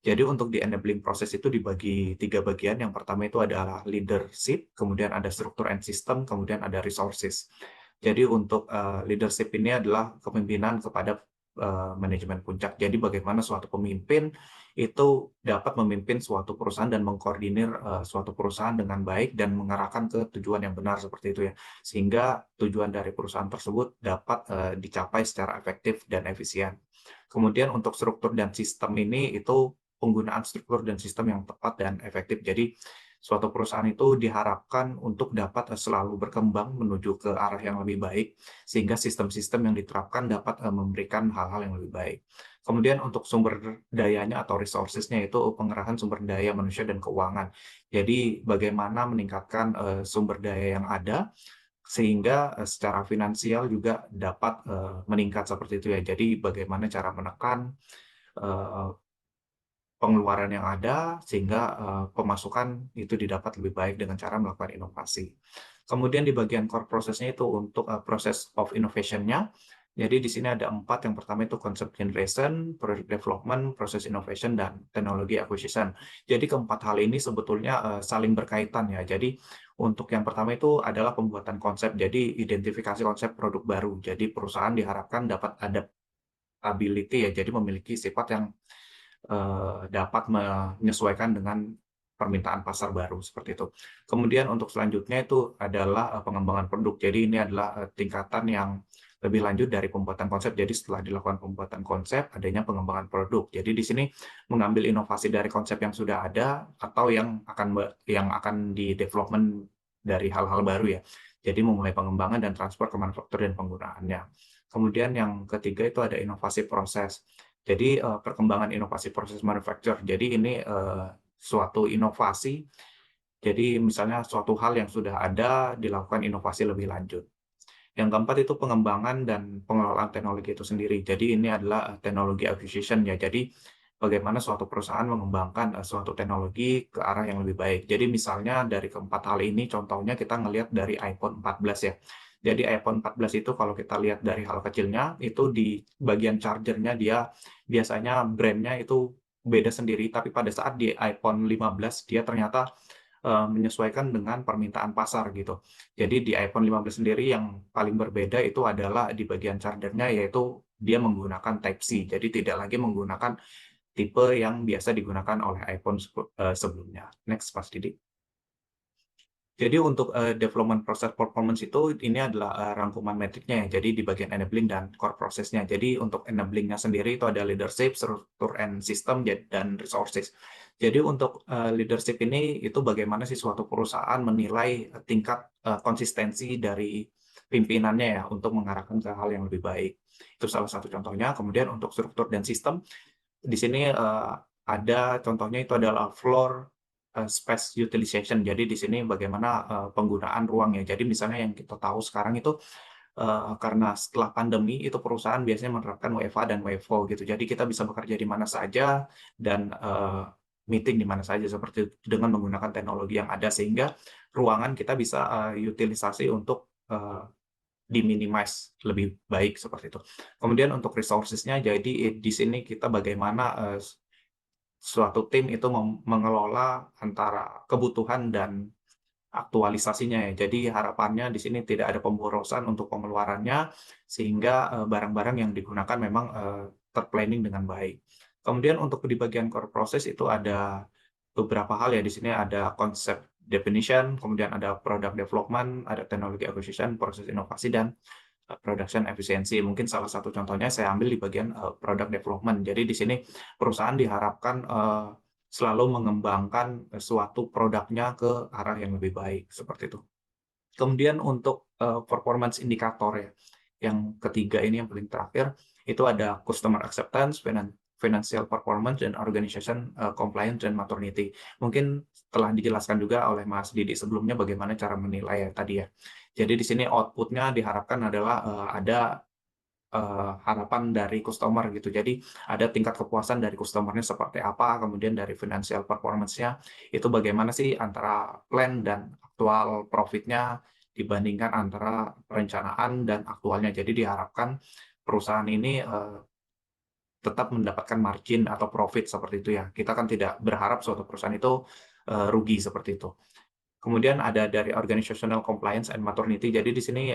Jadi untuk di enabling proses itu dibagi tiga bagian. Yang pertama itu adalah leadership, kemudian ada struktur and system, kemudian ada resources. Jadi untuk leadership ini adalah kepemimpinan kepada manajemen puncak. Jadi bagaimana suatu pemimpin itu dapat memimpin suatu perusahaan dan mengkoordinir suatu perusahaan dengan baik dan mengarahkan ke tujuan yang benar seperti itu ya. Sehingga tujuan dari perusahaan tersebut dapat dicapai secara efektif dan efisien. Kemudian untuk struktur dan sistem ini itu penggunaan struktur dan sistem yang tepat dan efektif. Jadi suatu perusahaan itu diharapkan untuk dapat selalu berkembang menuju ke arah yang lebih baik, sehingga sistem-sistem yang diterapkan dapat memberikan hal-hal yang lebih baik. Kemudian untuk sumber dayanya atau resources-nya itu pengerahan sumber daya manusia dan keuangan. Jadi bagaimana meningkatkan sumber daya yang ada, sehingga secara finansial juga dapat meningkat seperti itu ya. Jadi bagaimana cara menekan pengeluaran yang ada sehingga pemasukan itu didapat lebih baik dengan cara melakukan inovasi. Kemudian di bagian core prosesnya itu untuk proses of innovation-nya. Jadi di sini ada 4. Yang pertama itu concept generation, product development, process innovation, dan technology acquisition. Jadi keempat hal ini sebetulnya saling berkaitan ya. Jadi untuk yang pertama itu adalah pembuatan konsep. Jadi identifikasi konsep produk baru. Jadi perusahaan diharapkan dapat adaptability ya. Jadi memiliki sifat yang dapat menyesuaikan dengan permintaan pasar baru seperti itu. Kemudian untuk selanjutnya itu adalah pengembangan produk. Jadi ini adalah tingkatan yang lebih lanjut dari pembuatan konsep. Jadi setelah dilakukan pembuatan konsep, adanya pengembangan produk. Jadi di sini mengambil inovasi dari konsep yang sudah ada atau yang akan di development dari hal-hal baru ya. Jadi memulai pengembangan dan transfer ke manufaktur dan penggunaannya. Kemudian yang ketiga itu ada inovasi proses. Jadi perkembangan inovasi proses manufacture. Jadi ini suatu inovasi. Jadi misalnya suatu hal yang sudah ada dilakukan inovasi lebih lanjut. Yang keempat itu pengembangan dan pengelolaan teknologi itu sendiri. Jadi ini adalah teknologi acquisition ya. Jadi bagaimana suatu perusahaan mengembangkan suatu teknologi ke arah yang lebih baik. Jadi misalnya dari keempat hal ini, contohnya kita ngelihat dari iPhone 14 ya. Jadi iPhone 14 itu kalau kita lihat dari hal kecilnya, itu di bagian chargernya dia biasanya brandnya itu beda sendiri, tapi pada saat di iPhone 15 dia ternyata menyesuaikan dengan permintaan pasar gitu. Jadi di iPhone 15 sendiri yang paling berbeda itu adalah di bagian chargernya, yaitu dia menggunakan Type-C. Jadi tidak lagi menggunakan tipe yang biasa digunakan oleh iPhone sebelumnya. Next, Mas Didi. Jadi untuk development process performance itu ini adalah rangkuman metriknya ya. Jadi di bagian enabling dan core prosesnya. Jadi untuk enablingnya sendiri itu ada leadership, struktur and system, dan resources. Jadi untuk leadership ini itu bagaimana sih suatu perusahaan menilai tingkat konsistensi dari pimpinannya ya untuk mengarahkan ke hal yang lebih baik. Itu salah satu contohnya. Kemudian untuk struktur dan sistem, di sini ada contohnya itu adalah floor space utilization. Jadi di sini bagaimana penggunaan ruang ya. Jadi misalnya yang kita tahu sekarang itu karena setelah pandemi itu perusahaan biasanya menerapkan WFH dan WFO gitu. Jadi kita bisa bekerja di mana saja dan meeting di mana saja seperti itu dengan menggunakan teknologi yang ada sehingga ruangan kita bisa utilisasi untuk diminimize lebih baik seperti itu. Kemudian untuk resources-nya, jadi di sini kita bagaimana suatu tim itu mengelola antara kebutuhan dan aktualisasinya ya. Jadi harapannya di sini tidak ada pemborosan untuk pengeluarannya sehingga barang-barang yang digunakan memang terplanning dengan baik. Kemudian untuk di bagian core process itu ada beberapa hal ya. Di sini ada konsep definition, kemudian ada product development, ada teknologi acquisition, proses inovasi, dan production efficiency. Mungkin salah satu contohnya saya ambil di bagian product development. Jadi di sini perusahaan diharapkan selalu mengembangkan suatu produknya ke arah yang lebih baik seperti itu. Kemudian untuk performance indikator ya, yang ketiga ini yang paling terakhir itu ada customer acceptance, financial performance, dan organization compliance dan maturity. Mungkin telah dijelaskan juga oleh Mas Didi sebelumnya bagaimana cara menilai ya tadi ya. Jadi di sini outputnya diharapkan adalah ada harapan dari customer gitu. Jadi ada tingkat kepuasan dari customer-nya seperti apa, kemudian dari financial performance-nya itu bagaimana sih antara plan dan aktual profit-nya dibandingkan antara perencanaan dan aktualnya. Jadi diharapkan perusahaan ini tetap mendapatkan margin atau profit seperti itu ya. Kita kan tidak berharap suatu perusahaan itu rugi seperti itu. Kemudian ada dari organizational compliance and maturity. Jadi di sini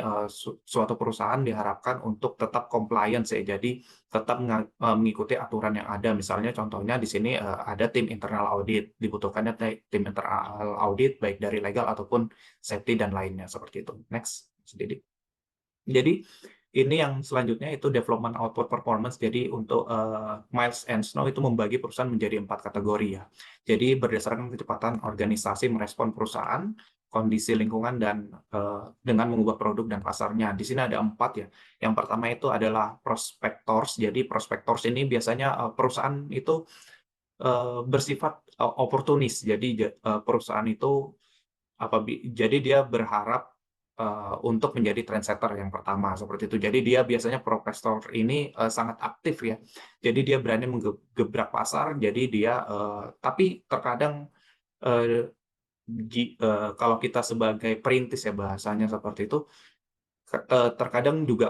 suatu perusahaan diharapkan untuk tetap compliance ya. Jadi tetap mengikuti aturan yang ada. Misalnya contohnya di sini ada tim internal audit. Dibutuhkannya tim internal audit baik dari legal ataupun safety dan lainnya seperti itu. Next, sedikit. Jadi ini yang selanjutnya itu development output performance. Jadi untuk Miles and Snow itu membagi perusahaan menjadi 4 kategori ya. Jadi berdasarkan kecepatan organisasi merespon perusahaan, kondisi lingkungan, dan dengan mengubah produk dan pasarnya. Di sini ada 4 ya. Yang pertama itu adalah prospectors. Jadi prospectors ini biasanya perusahaan itu bersifat oportunis. Jadi perusahaan itu jadi dia berharap untuk menjadi trendsetter yang pertama seperti itu. Jadi dia biasanya profesor ini sangat aktif ya. Jadi dia berani menggebrak pasar. Jadi dia tapi terkadang kalau kita sebagai perintis ya bahasanya seperti itu, terkadang juga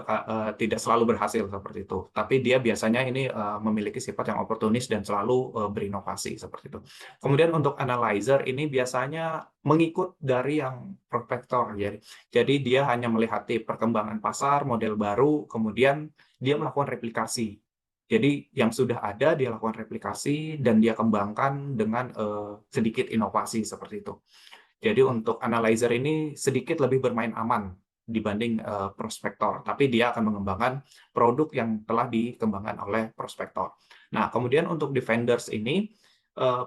tidak selalu berhasil seperti itu. Tapi dia biasanya ini memiliki sifat yang oportunis dan selalu berinovasi seperti itu. Kemudian untuk analyzer ini biasanya mengikut dari yang prospektor. Jadi dia hanya melihat perkembangan pasar, model baru, kemudian dia melakukan replikasi. Jadi yang sudah ada dia lakukan replikasi dan dia kembangkan dengan sedikit inovasi seperti itu. Jadi untuk analyzer ini sedikit lebih bermain aman dibanding prospektor, tapi dia akan mengembangkan produk yang telah dikembangkan oleh prospektor. Nah, kemudian untuk defenders ini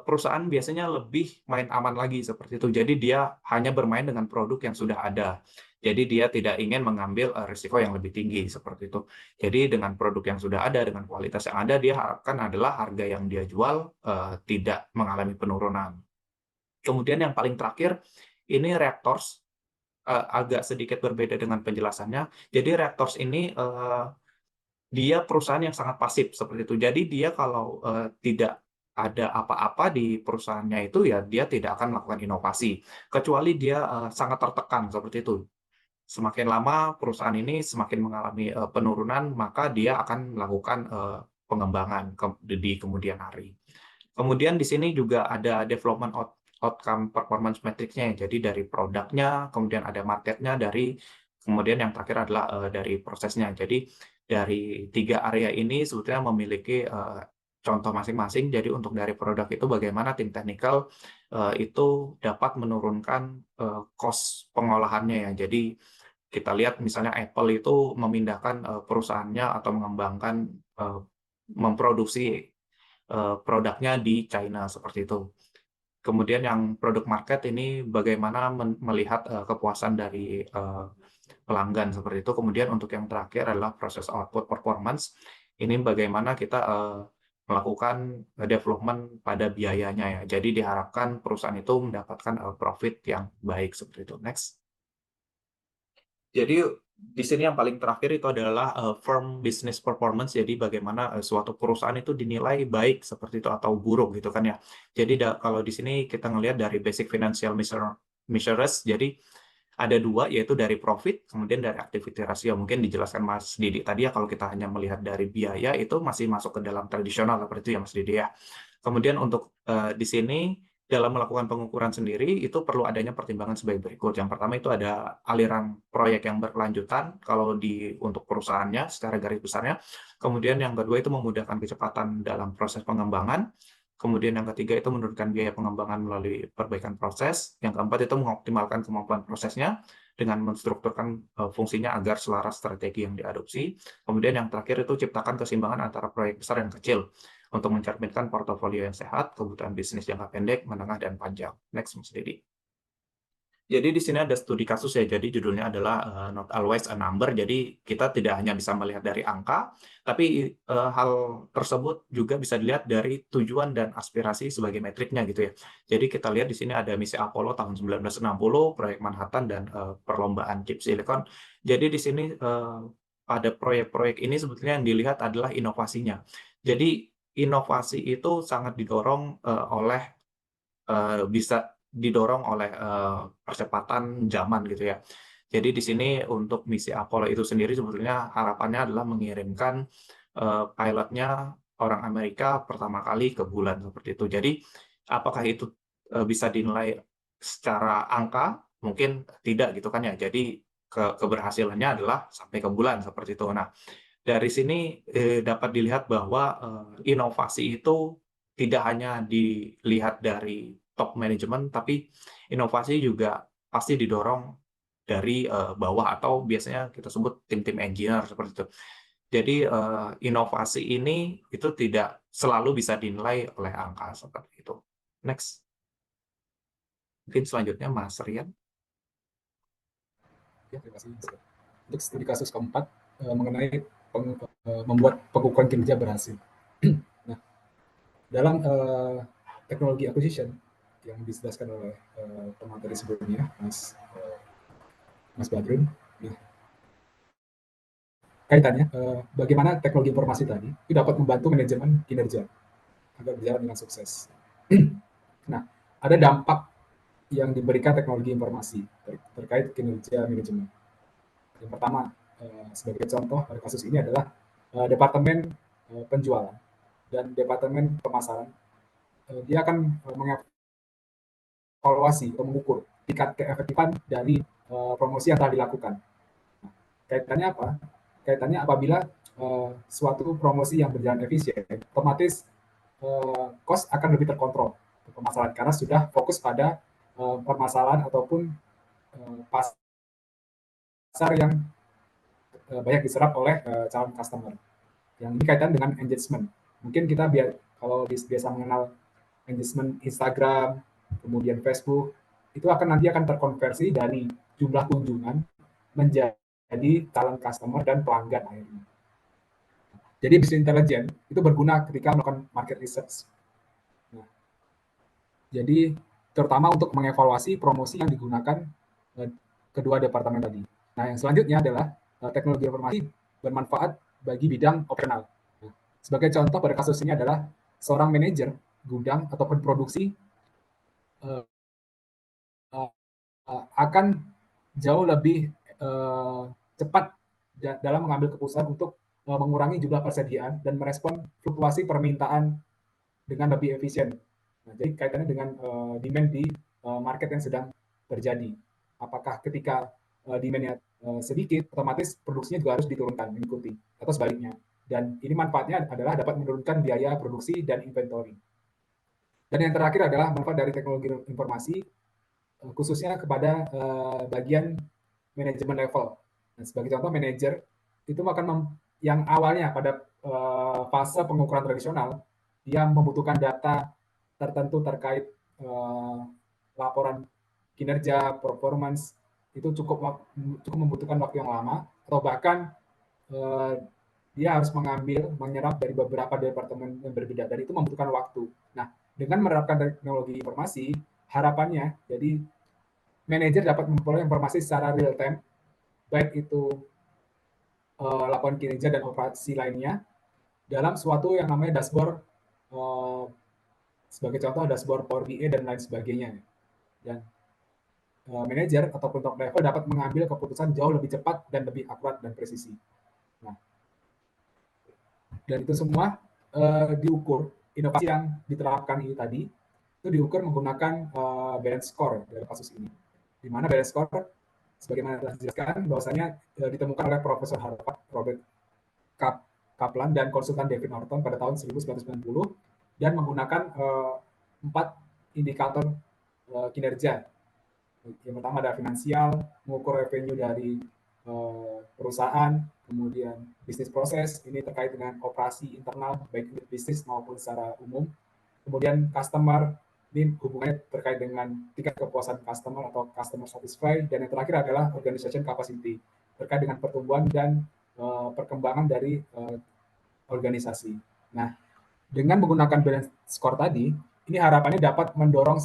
perusahaan biasanya lebih main aman lagi seperti itu. Jadi dia hanya bermain dengan produk yang sudah ada. Jadi dia tidak ingin mengambil risiko yang lebih tinggi seperti itu. Jadi dengan produk yang sudah ada, dengan kualitas yang ada, dia harapkan adalah harga yang dia jual tidak mengalami penurunan. Kemudian yang paling terakhir ini reactors. agak sedikit berbeda dengan penjelasannya. Jadi Reactors ini dia perusahaan yang sangat pasif seperti itu. Jadi dia kalau tidak ada apa-apa di perusahaannya itu, ya dia tidak akan melakukan inovasi, kecuali dia sangat tertekan seperti itu. Semakin lama perusahaan ini semakin mengalami penurunan, maka dia akan melakukan pengembangan di kemudian hari. Kemudian di sini juga ada development outcome performance matrix-nya. Jadi dari produknya, kemudian ada marketnya, kemudian yang terakhir adalah dari prosesnya. Jadi dari 3 area ini sebetulnya memiliki contoh masing-masing. Jadi untuk dari produk itu bagaimana tim teknikal itu dapat menurunkan cost pengolahannya ya. Jadi kita lihat misalnya Apple itu memindahkan perusahaannya atau mengembangkan memproduksi produknya di China seperti itu. Kemudian yang produk market ini bagaimana melihat kepuasan dari pelanggan seperti itu. Kemudian untuk yang terakhir adalah proses output performance. Ini bagaimana kita melakukan development pada biayanya ya. Jadi diharapkan perusahaan itu mendapatkan profit yang baik seperti itu. Next. Jadi di sini yang paling terakhir itu adalah firm business performance. Jadi bagaimana suatu perusahaan itu dinilai baik seperti itu atau buruk gitu kan ya. Jadi kalau di sini kita ngelihat dari basic financial measures, jadi ada 2, yaitu dari profit, kemudian dari activity ratio. Mungkin dijelaskan Mas Didi tadi ya, kalau kita hanya melihat dari biaya itu masih masuk ke dalam tradisional seperti itu ya Mas Didi ya. Kemudian untuk di sini dalam melakukan pengukuran sendiri itu perlu adanya pertimbangan sebagai berikut. Yang pertama itu ada aliran proyek yang berkelanjutan kalau untuk perusahaannya secara garis besarnya. Kemudian yang kedua itu memudahkan kecepatan dalam proses pengembangan. Kemudian yang ketiga itu menurunkan biaya pengembangan melalui perbaikan proses. Yang keempat itu mengoptimalkan kemampuan prosesnya dengan menstrukturkan fungsinya agar selaras strategi yang diadopsi. Kemudian yang terakhir itu ciptakan keseimbangan antara proyek besar dan kecil untuk mencerminkan portofolio yang sehat, kebutuhan bisnis jangka pendek, menengah, dan panjang. Next, Mas Didi. Jadi di sini ada studi kasus ya, jadi judulnya adalah Not Always a Number. Jadi kita tidak hanya bisa melihat dari angka, tapi hal tersebut juga bisa dilihat dari tujuan dan aspirasi sebagai metriknya gitu ya. Jadi kita lihat di sini ada misi Apollo tahun 1960, proyek Manhattan, dan perlombaan chip silicon. Jadi di sini pada proyek-proyek ini sebetulnya yang dilihat adalah inovasinya. Jadi inovasi itu sangat didorong bisa didorong oleh percepatan zaman gitu ya. Jadi di sini untuk misi Apollo itu sendiri sebetulnya harapannya adalah mengirimkan pilotnya orang Amerika pertama kali ke bulan seperti itu. Jadi apakah itu bisa dinilai secara angka? Mungkin tidak gitu kan ya. Jadi keberhasilannya adalah sampai ke bulan seperti itu. Nah, dari sini dapat dilihat bahwa inovasi itu tidak hanya dilihat dari top manajemen, tapi inovasi juga pasti didorong dari bawah atau biasanya kita sebut tim-tim engineer seperti itu. Jadi inovasi ini itu tidak selalu bisa dinilai oleh angka seperti itu. Next. Mungkin selanjutnya Mas Rian. Ya, terima kasih. Untuk studi kasus keempat mengenai membuat pengukuran kinerja berhasil. Nah, dalam teknologi acquisition yang dijelaskan oleh teman tadi sebelumnya, Mas Badrun. Nah, kaitannya bagaimana teknologi informasi tadi itu dapat membantu manajemen kinerja agar berjalan dengan sukses. Nah, ada dampak yang diberikan teknologi informasi terkait kinerja manajemen. Yang pertama, sebagai contoh pada kasus ini adalah departemen penjualan dan departemen pemasaran. Dia akan mengevaluasi atau mengukur tingkat keefektifan dari promosi yang telah dilakukan. Nah, kaitannya apa? Kaitannya apabila suatu promosi yang berjalan efisien, otomatis cost akan lebih terkontrol pemasaran karena sudah fokus pada permasalahan ataupun pasar yang banyak diserap oleh calon customer. Yang ini kaitan dengan engagement. Mungkin kita kalau biasa mengenal engagement Instagram, kemudian Facebook, itu nanti akan terkonversi dari jumlah kunjungan menjadi calon customer dan pelanggan akhirnya. Jadi business intelligence itu berguna ketika melakukan market research. Nah, jadi terutama untuk mengevaluasi promosi yang digunakan kedua departemen tadi. Nah, yang selanjutnya adalah teknologi informasi bermanfaat bagi bidang operasional. Nah, sebagai contoh pada kasus ini adalah seorang manajer gudang ataupun produksi uh, akan jauh lebih cepat dalam mengambil keputusan untuk mengurangi jumlah persediaan dan merespon fluktuasi permintaan dengan lebih efisien. Nah, jadi kaitannya dengan demand di market yang sedang terjadi. Apakah ketika demand-nya sedikit, otomatis produksinya juga harus diturunkan mengikuti, atau sebaliknya. Dan ini manfaatnya adalah dapat menurunkan biaya produksi dan inventory. Dan yang terakhir adalah manfaat dari teknologi informasi khususnya kepada bagian manajemen level. Nah, sebagai contoh, manajer itu akan yang awalnya pada fase pengukuran tradisional, dia membutuhkan data tertentu terkait laporan kinerja, performance, itu cukup membutuhkan waktu yang lama, atau bahkan dia harus menyerap dari beberapa departemen yang berbeda, dan itu membutuhkan waktu. Nah, dengan menerapkan teknologi informasi, harapannya, jadi manajer dapat memperoleh informasi secara real time, baik itu laporan kinerja dan operasi lainnya, dalam suatu yang namanya dashboard, sebagai contoh dashboard Power BI dan lain sebagainya. Dan manajer ataupun top level dapat mengambil keputusan jauh lebih cepat dan lebih akurat dan presisi. Nah, dan itu semua diukur, inovasi yang diterapkan ini tadi, itu diukur menggunakan balance score dalam kasus ini. Di mana balance score, sebagaimana telah dijelaskan, bahwasanya ditemukan oleh Profesor Harvard Robert Kaplan dan konsultan David Norton pada tahun 1990, dan menggunakan 4 indikator kinerja. Yang pertama ada finansial, mengukur revenue dari perusahaan, kemudian bisnis proses, ini terkait dengan operasi internal, baik bisnis maupun secara umum. Kemudian customer, ini hubungannya terkait dengan tingkat kepuasan customer atau customer satisfied. Dan yang terakhir adalah organization capacity, terkait dengan pertumbuhan dan perkembangan dari organisasi. Nah, dengan menggunakan balance score tadi, ini harapannya dapat mendorong,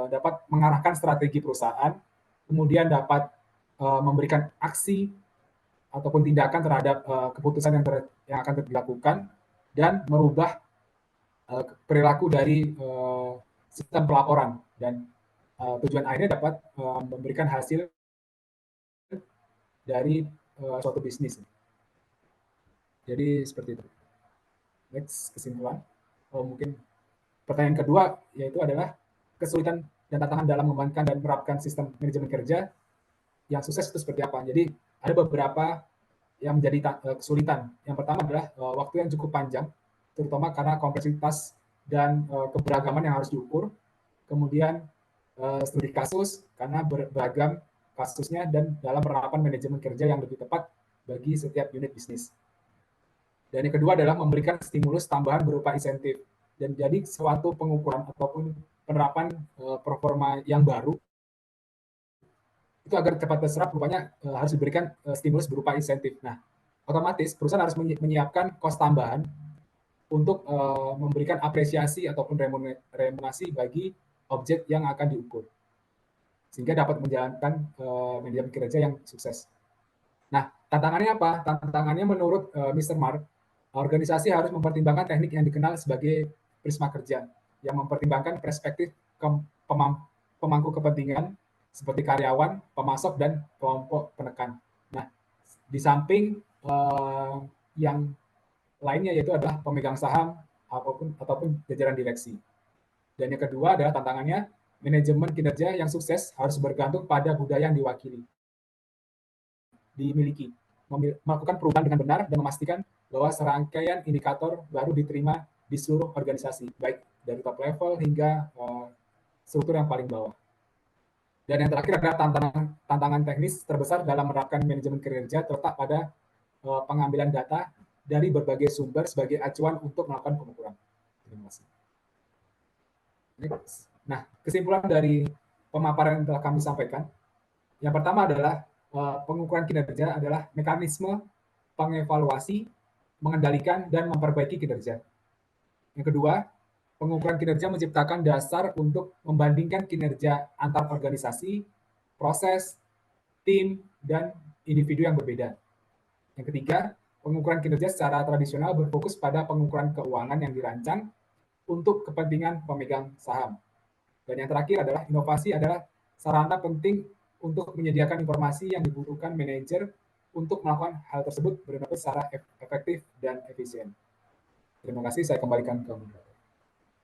dapat mengarahkan strategi perusahaan, kemudian dapat memberikan aksi ataupun tindakan terhadap keputusan yang akan dilakukan, dan merubah perilaku dari sistem pelaporan, dan tujuan akhirnya dapat memberikan hasil dari suatu bisnis. Jadi seperti itu. Next, kesimpulan. Mungkin pertanyaan kedua yaitu adalah kesulitan dan tantangan dalam mengembangkan dan menerapkan sistem manajemen kerja yang sukses itu seperti apa. Jadi ada beberapa yang menjadi kesulitan. Yang pertama adalah waktu yang cukup panjang, terutama karena kompleksitas dan keberagaman yang harus diukur. Kemudian studi kasus karena beragam kasusnya, dan dalam penerapan manajemen kerja yang lebih tepat bagi setiap unit bisnis. Dan yang kedua adalah memberikan stimulus tambahan berupa insentif. Dan jadi suatu pengukuran ataupun penerapan performa yang baru itu agar cepat terserap, rupanya harus diberikan stimulus berupa insentif. Nah, otomatis perusahaan harus menyiapkan kos tambahan untuk memberikan apresiasi ataupun remunerasi bagi objek yang akan diukur, sehingga dapat menjalankan manajemen kinerja yang sukses. Nah, tantangannya apa? Tantangannya menurut Mr. Mark, organisasi harus mempertimbangkan teknik yang dikenal sebagai prisma kerja, yang mempertimbangkan perspektif pemangku kepentingan seperti karyawan, pemasok, dan kelompok penekan. Nah, di samping yang lainnya yaitu adalah pemegang saham ataupun jajaran direksi. Dan yang kedua adalah tantangannya, manajemen kinerja yang sukses harus bergantung pada budaya yang dimiliki, melakukan perubahan dengan benar, dan memastikan bahwa serangkaian indikator baru diterima di seluruh organisasi, baik dari top level hingga struktur yang paling bawah. Dan yang terakhir adalah tantangan teknis terbesar dalam menerapkan manajemen kinerja terletak pada pengambilan data dari berbagai sumber sebagai acuan untuk melakukan pengukuran. Terima kasih. Next. Nah, kesimpulan dari pemaparan yang telah kami sampaikan, yang pertama adalah pengukuran kinerja adalah mekanisme pengevaluasi, mengendalikan, dan memperbaiki kinerja. Yang kedua, pengukuran kinerja menciptakan dasar untuk membandingkan kinerja antar organisasi, proses, tim, dan individu yang berbeda. Yang ketiga, pengukuran kinerja secara tradisional berfokus pada pengukuran keuangan yang dirancang untuk kepentingan pemegang saham. Dan yang terakhir adalah inovasi adalah sarana penting untuk menyediakan informasi yang dibutuhkan manajer untuk melakukan hal tersebut benar-benar secara efektif dan efisien. Terima kasih, saya kembalikan ke Bunda.